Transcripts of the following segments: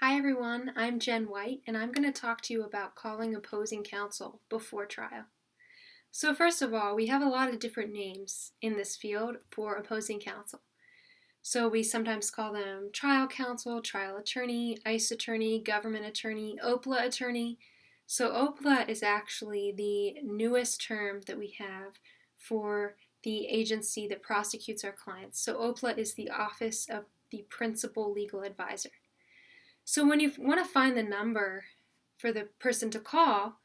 Hi everyone, I'm Jen White, and I'm going to talk to you about calling opposing counsel before trial. So first of all, we have a lot of different names in this field for opposing counsel. So we sometimes call them trial counsel, trial attorney, ICE attorney, government attorney, OPLA attorney. So OPLA is actually the newest term that we have for the agency that prosecutes our clients. So OPLA is the Office of the Principal Legal Advisor. So when you want to find the number for the person to call,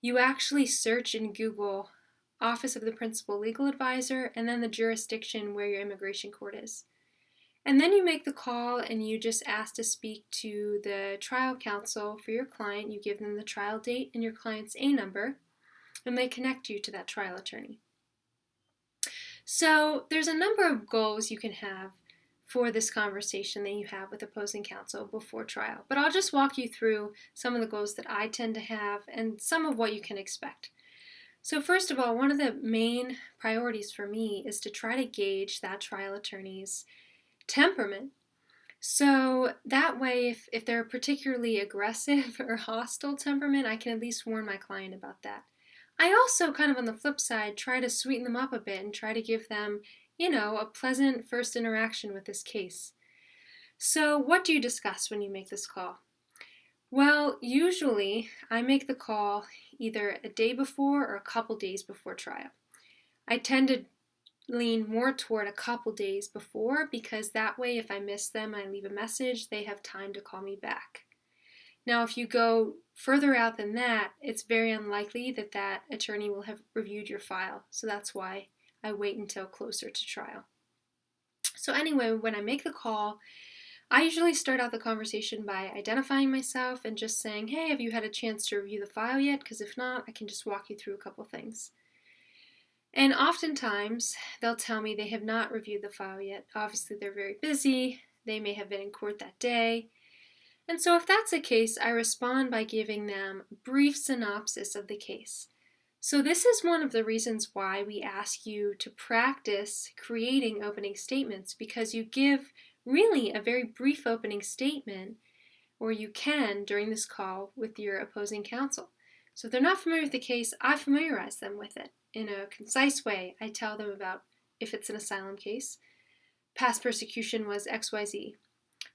you actually search in Google Office of the Principal Legal Advisor and then the jurisdiction where your immigration court is. And then you make the call and you just ask to speak to the trial counsel for your client. You give them the trial date and your client's A number, and they connect you to that trial attorney. So there's a number of goals you can have for this conversation that you have with opposing counsel before trial. But I'll just walk you through some of the goals that I tend to have and some of what you can expect. So first of all, one of the main priorities for me is to try to gauge that trial attorney's temperament. So that way, if they're a particularly aggressive or hostile temperament, I can at least warn my client about that. I also, kind of on the flip side, try to sweeten them up a bit and try to give them a pleasant first interaction with this case. So what do you discuss when you make this call? Well, usually I make the call either a day before or a couple days before trial. I tend to lean more toward a couple days before because that way if I miss them and I leave a message, they have time to call me back. Now, if you go further out than that, it's very unlikely that that attorney will have reviewed your file. So that's why I wait until closer to trial. So anyway, when I make the call, I usually start out the conversation by identifying myself and just saying, hey, have you had a chance to review the file yet? Because if not, I can just walk you through a couple things. And oftentimes, they'll tell me they have not reviewed the file yet. Obviously, they're very busy. They may have been in court that day. And so if that's the case, I respond by giving them a brief synopsis of the case. So this is one of the reasons why we ask you to practice creating opening statements, because you give really a very brief opening statement, or you can during this call with your opposing counsel. So if they're not familiar with the case, I familiarize them with it in a concise way. I tell them about, if it's an asylum case, past persecution was XYZ.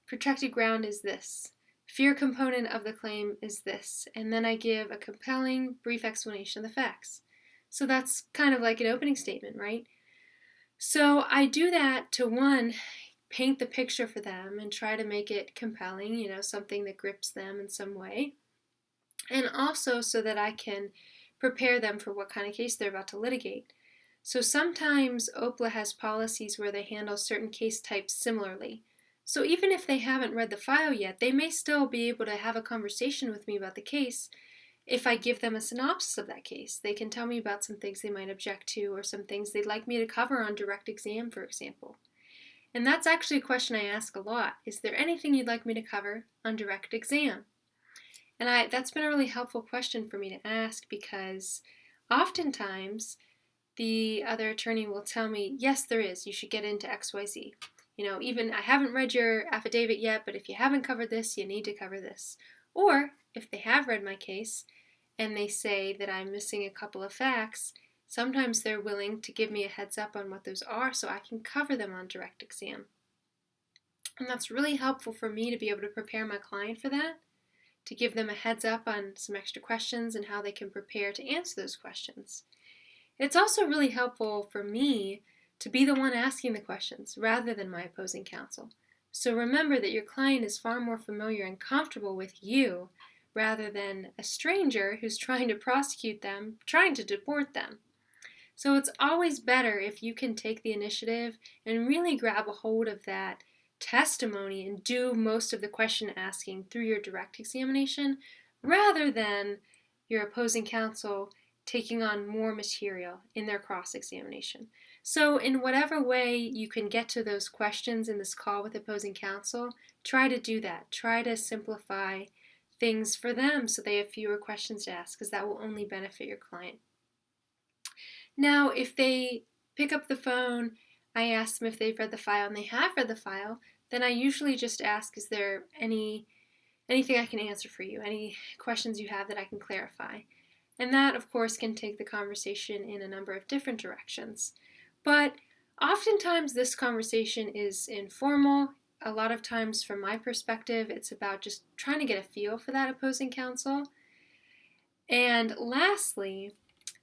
Protected ground is this. Fear component of the claim is this, and then I give a compelling, brief explanation of the facts. So that's kind of like an opening statement, right? So I do that to, one, paint the picture for them and try to make it compelling, something that grips them in some way, and also so that I can prepare them for what kind of case they're about to litigate. So sometimes OPLA has policies where they handle certain case types similarly. So even if they haven't read the file yet, they may still be able to have a conversation with me about the case if I give them a synopsis of that case. They can tell me about some things they might object to or some things they'd like me to cover on direct exam, for example. And that's actually a question I ask a lot. Is there anything you'd like me to cover on direct exam? And that's been a really helpful question for me to ask, because oftentimes the other attorney will tell me, yes, there is. You should get into XYZ. Even I haven't read your affidavit yet, but if you haven't covered this, you need to cover this. Or if they have read my case and they say that I'm missing a couple of facts, sometimes they're willing to give me a heads up on what those are so I can cover them on direct exam. And that's really helpful for me to be able to prepare my client for that, to give them a heads up on some extra questions and how they can prepare to answer those questions. It's also really helpful for me to be the one asking the questions rather than my opposing counsel. So remember that your client is far more familiar and comfortable with you rather than a stranger who's trying to prosecute them, trying to deport them. So it's always better if you can take the initiative and really grab a hold of that testimony and do most of the question asking through your direct examination rather than your opposing counsel taking on more material in their cross-examination. So in whatever way you can get to those questions in this call with opposing counsel, try to do that. Try to simplify things for them so they have fewer questions to ask, because that will only benefit your client. Now, if they pick up the phone, I ask them if they've read the file, and they have read the file, then I usually just ask, is there any anything I can answer for you, any questions you have that I can clarify. And that, of course, can take the conversation in a number of different directions. But oftentimes this conversation is informal. A lot of times, from my perspective, it's about just trying to get a feel for that opposing counsel. And lastly,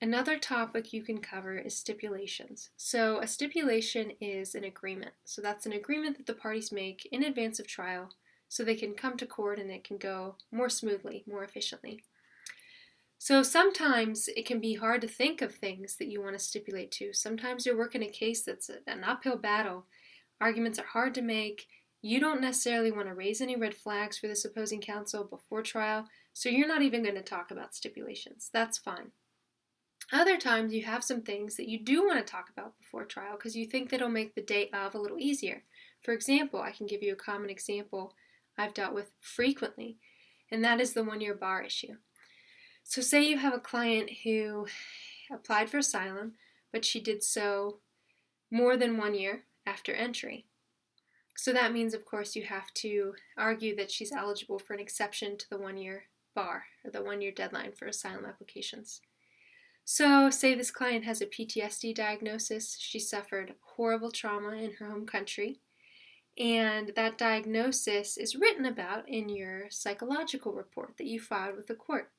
another topic you can cover is stipulations. So a stipulation is an agreement. So that's an agreement that the parties make in advance of trial so they can come to court and it can go more smoothly, more efficiently. So sometimes it can be hard to think of things that you want to stipulate to. Sometimes you're working a case that's an uphill battle. Arguments are hard to make. You don't necessarily want to raise any red flags for this opposing counsel before trial, so you're not even going to talk about stipulations. That's fine. Other times you have some things that you do want to talk about before trial because you think that it'll make the day of a little easier. For example, I can give you a common example I've dealt with frequently, and that is the one-year bar issue. So say you have a client who applied for asylum, but she did so more than 1 year after entry. So that means, of course, you have to argue that she's eligible for an exception to the 1-year bar, or the 1-year deadline for asylum applications. So say this client has a PTSD diagnosis. She suffered horrible trauma in her home country, and that diagnosis is written about in your psychological report that you filed with the court.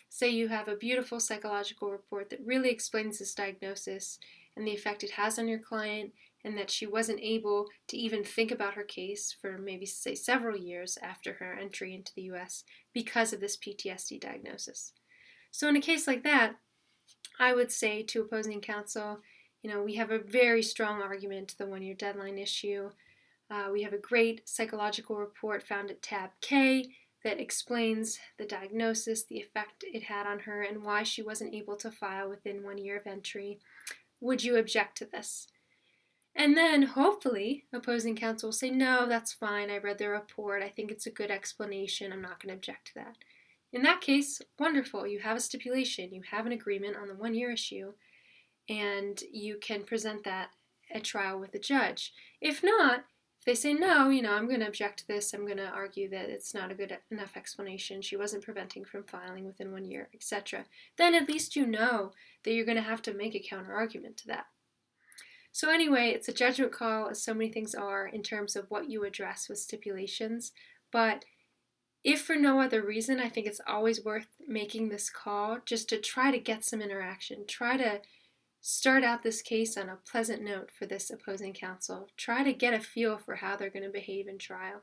Say you have a beautiful psychological report that really explains this diagnosis and the effect it has on your client, and that she wasn't able to even think about her case for maybe, say, several years after her entry into the U.S. because of this PTSD diagnosis. So in a case like that, I would say to opposing counsel, we have a very strong argument to the 1-year deadline issue. We have a great psychological report found at tab K that explains the diagnosis, the effect it had on her, and why she wasn't able to file within 1 year of entry. Would you object to this? And then, hopefully, opposing counsel will say, no, that's fine, I read the report, I think it's a good explanation, I'm not going to object to that. In that case, wonderful, you have a stipulation, you have an agreement on the 1-year issue, and you can present that at trial with the judge. If not, if they say, no, I'm going to object to this, I'm going to argue that it's not a good enough explanation, she wasn't preventing from filing within 1 year, etc., then at least you know that you're going to have to make a counter-argument to that. So anyway, it's a judgment call, as so many things are, in terms of what you address with stipulations, but if for no other reason, I think it's always worth making this call just to try to get some interaction, try to start out this case on a pleasant note for this opposing counsel. Try to get a feel for how they're going to behave in trial.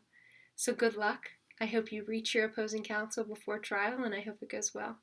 So good luck. I hope you reach your opposing counsel before trial, and I hope it goes well.